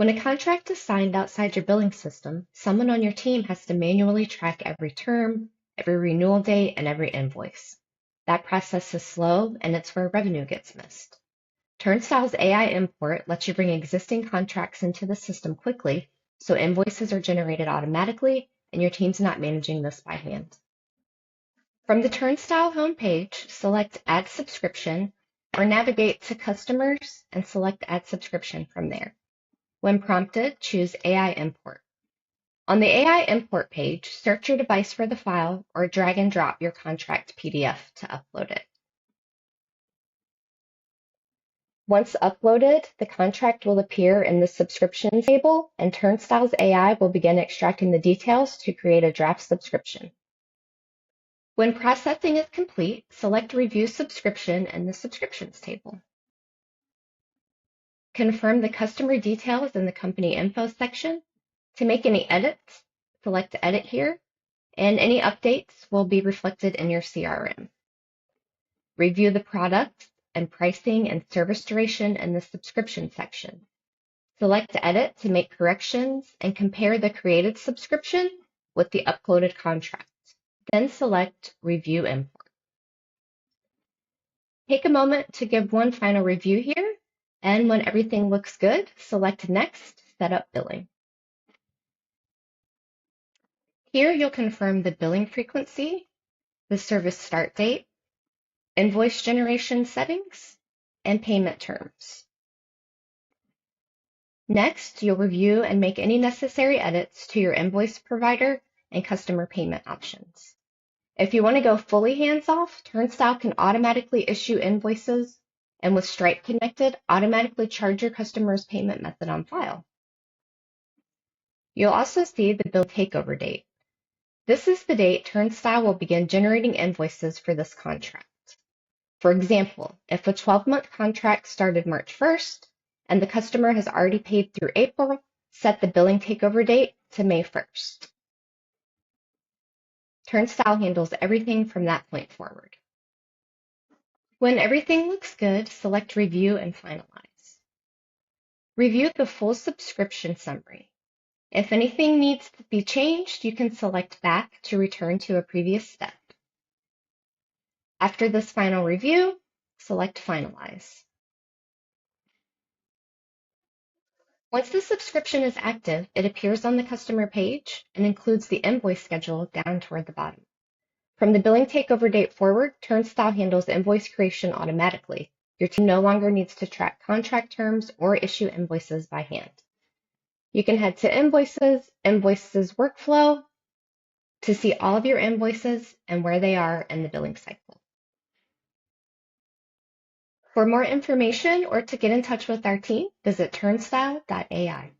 When a contract is signed outside your billing system, someone on your team has to manually track every term, every renewal date, and every invoice. That process is slow, and it's where revenue gets missed. Turnstile's AI import lets you bring existing contracts into the system quickly, so invoices are generated automatically, and your team's not managing this by hand. From the Turnstile homepage, select Add Subscription, or navigate to Customers and select Add Subscription from there. When prompted, choose AI Import. On the AI Import page, search your device for the file or drag and drop your contract PDF to upload it. Once uploaded, the contract will appear in the subscription table, and Turnstile's AI will begin extracting the details to create a draft subscription. When processing is complete, select Review Subscription in the Subscriptions table. Confirm the customer details in the Company Info section. To make any edits, select Edit here, and any updates will be reflected in your CRM. Review the product and pricing and service duration in the subscription section. Select Edit to make corrections and compare the created subscription with the uploaded contract. Then select Review Import. Take a moment to give one final review here, and when everything looks good, select Next, Set up Billing. Here you'll confirm the billing frequency, the service start date, invoice generation settings, and payment terms. Next, you'll review and make any necessary edits to your invoice provider and customer payment options. If you want to go fully hands-off, Turnstile can automatically issue invoices and with Stripe connected, automatically charge your customer's payment method on file. You'll also see the bill takeover date. This is the date Turnstile will begin generating invoices for this contract. For example, if a 12-month contract started March 1st and the customer has already paid through April, set the billing takeover date to May 1st. Turnstile handles everything from that point forward. When everything looks good, select Review and Finalize. Review the full subscription summary. If anything needs to be changed, you can select Back to return to a previous step. After this final review, select Finalize. Once the subscription is active, it appears on the customer page and includes the invoice schedule down toward the bottom. From the billing takeover date forward, Turnstile handles invoice creation automatically. Your team no longer needs to track contract terms or issue invoices by hand. You can head to Invoices Workflow to see all of your invoices and where they are in the billing cycle. For more information or to get in touch with our team, visit turnstile.ai.